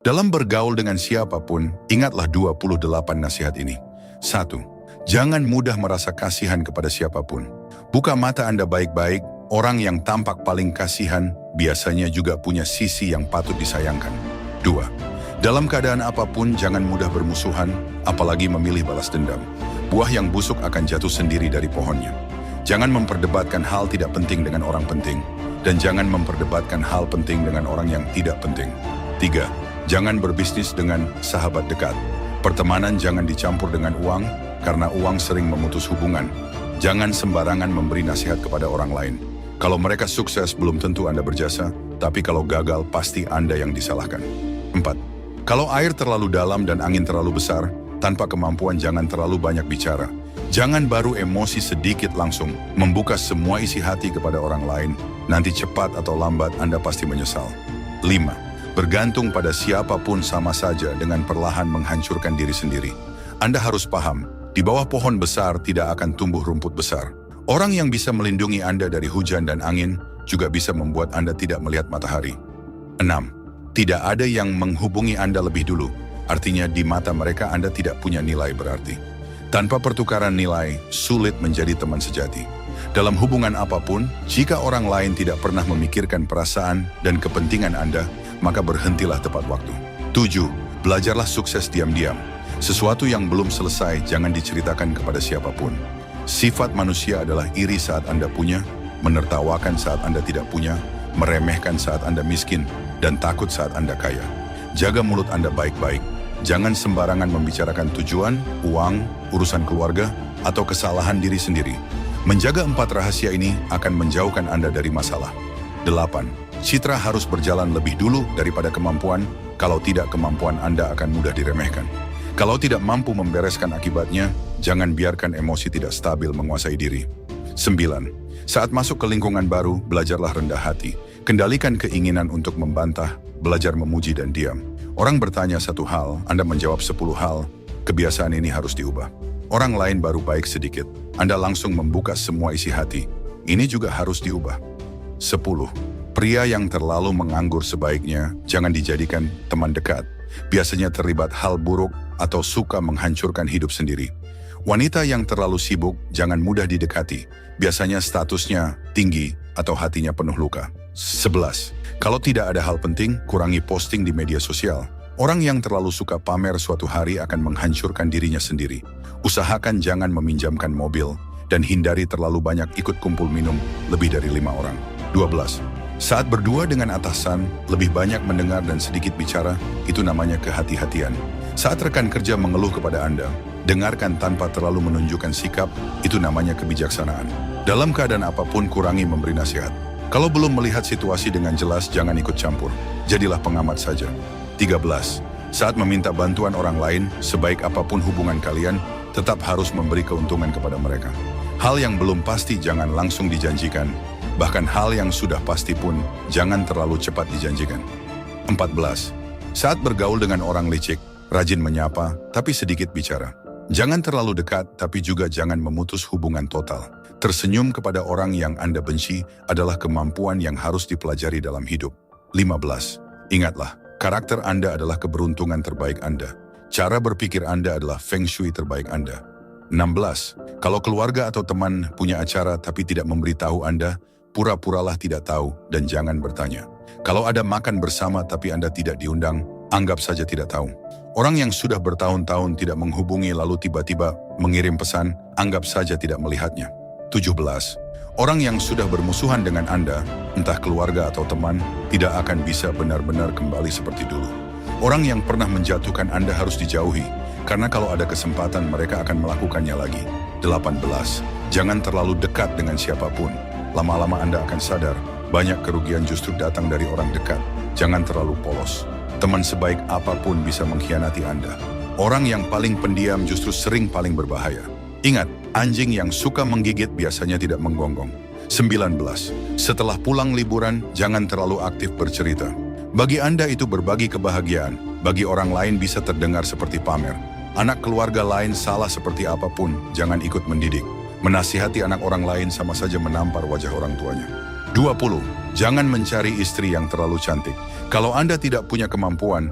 Dalam bergaul dengan siapapun, ingatlah 28 nasihat ini. 1. Jangan mudah merasa kasihan kepada siapapun. Buka mata Anda baik-baik, orang yang tampak paling kasihan biasanya juga punya sisi yang patut disayangkan. 2. Dalam keadaan apapun, jangan mudah bermusuhan, apalagi memilih balas dendam. Buah yang busuk akan jatuh sendiri dari pohonnya. Jangan memperdebatkan hal tidak penting dengan orang penting, dan jangan memperdebatkan hal penting dengan orang yang tidak penting. 3. Jangan berbisnis dengan sahabat dekat. Pertemanan jangan dicampur dengan uang, karena uang sering memutus hubungan. Jangan sembarangan memberi nasihat kepada orang lain. Kalau mereka sukses, belum tentu Anda berjasa, tapi kalau gagal, pasti Anda yang disalahkan. 4. Kalau air terlalu dalam dan angin terlalu besar, tanpa kemampuan jangan terlalu banyak bicara. Jangan baru emosi sedikit langsung membuka semua isi hati kepada orang lain. Nanti cepat atau lambat Anda pasti menyesal. 5. Bergantung pada siapapun sama saja dengan perlahan menghancurkan diri sendiri. Anda harus paham, di bawah pohon besar tidak akan tumbuh rumput besar. Orang yang bisa melindungi Anda dari hujan dan angin juga bisa membuat Anda tidak melihat matahari. 6. Tidak ada yang menghubungi Anda lebih dulu. Artinya di mata mereka Anda tidak punya nilai berarti. Tanpa pertukaran nilai, sulit menjadi teman sejati. Dalam hubungan apapun, jika orang lain tidak pernah memikirkan perasaan dan kepentingan Anda, maka berhentilah tepat waktu. 7. Belajarlah sukses diam-diam. Sesuatu yang belum selesai jangan diceritakan kepada siapapun. Sifat manusia adalah iri saat Anda punya, menertawakan saat Anda tidak punya, meremehkan saat Anda miskin, dan takut saat Anda kaya. Jaga mulut Anda baik-baik. Jangan sembarangan membicarakan tujuan, uang, urusan keluarga, atau kesalahan diri sendiri. Menjaga 4 rahasia ini akan menjauhkan Anda dari masalah. 8. Citra harus berjalan lebih dulu daripada kemampuan, kalau tidak kemampuan Anda akan mudah diremehkan. Kalau tidak mampu membereskan akibatnya, jangan biarkan emosi tidak stabil menguasai diri. 9. Saat masuk ke lingkungan baru, belajarlah rendah hati. Kendalikan keinginan untuk membantah, belajar memuji dan diam. Orang bertanya satu hal, Anda menjawab 10 hal. Kebiasaan ini harus diubah. Orang lain baru baik sedikit, Anda langsung membuka semua isi hati. Ini juga harus diubah. 10. Pria yang terlalu menganggur sebaiknya jangan dijadikan teman dekat. Biasanya terlibat hal buruk atau suka menghancurkan hidup sendiri. Wanita yang terlalu sibuk jangan mudah didekati. Biasanya statusnya tinggi atau hatinya penuh luka. 11. Kalau tidak ada hal penting, kurangi posting di media sosial. Orang yang terlalu suka pamer suatu hari akan menghancurkan dirinya sendiri. Usahakan jangan meminjamkan mobil dan hindari terlalu banyak ikut kumpul minum lebih dari 5 orang. 12. Saat berdua dengan atasan, lebih banyak mendengar dan sedikit bicara, itu namanya kehati-hatian. Saat rekan kerja mengeluh kepada Anda, dengarkan tanpa terlalu menunjukkan sikap, itu namanya kebijaksanaan. Dalam keadaan apapun, kurangi memberi nasihat. Kalau belum melihat situasi dengan jelas, jangan ikut campur. Jadilah pengamat saja. 13. Saat meminta bantuan orang lain, sebaik apapun hubungan kalian, tetap harus memberi keuntungan kepada mereka. Hal yang belum pasti jangan langsung dijanjikan. Bahkan hal yang sudah pasti pun jangan terlalu cepat dijanjikan. 14. Saat bergaul dengan orang licik, rajin menyapa tapi sedikit bicara. Jangan terlalu dekat tapi juga jangan memutus hubungan total. Tersenyum kepada orang yang Anda benci adalah kemampuan yang harus dipelajari dalam hidup. 15. Ingatlah, karakter Anda adalah keberuntungan terbaik Anda. Cara berpikir Anda adalah feng shui terbaik Anda. 16. Kalau keluarga atau teman punya acara tapi tidak memberitahu Anda, pura-puralah tidak tahu dan jangan bertanya. Kalau ada makan bersama tapi Anda tidak diundang, anggap saja tidak tahu. Orang yang sudah bertahun-tahun tidak menghubungi lalu tiba-tiba mengirim pesan, anggap saja tidak melihatnya. 17. Orang yang sudah bermusuhan dengan Anda, entah keluarga atau teman, tidak akan bisa benar-benar kembali seperti dulu. Orang yang pernah menjatuhkan Anda harus dijauhi, karena kalau ada kesempatan mereka akan melakukannya lagi. 18. Jangan terlalu dekat dengan siapapun. Lama-lama Anda akan sadar, banyak kerugian justru datang dari orang dekat. Jangan terlalu polos. Teman sebaik apapun bisa mengkhianati Anda. Orang yang paling pendiam justru sering paling berbahaya. Ingat, anjing yang suka menggigit biasanya tidak menggonggong. 19. Setelah pulang liburan, jangan terlalu aktif bercerita. Bagi Anda itu berbagi kebahagiaan, bagi orang lain bisa terdengar seperti pamer. Anak keluarga lain salah seperti apapun, jangan ikut mendidik. Menasihati anak orang lain sama saja menampar wajah orang tuanya. 20. Jangan mencari istri yang terlalu cantik. Kalau Anda tidak punya kemampuan,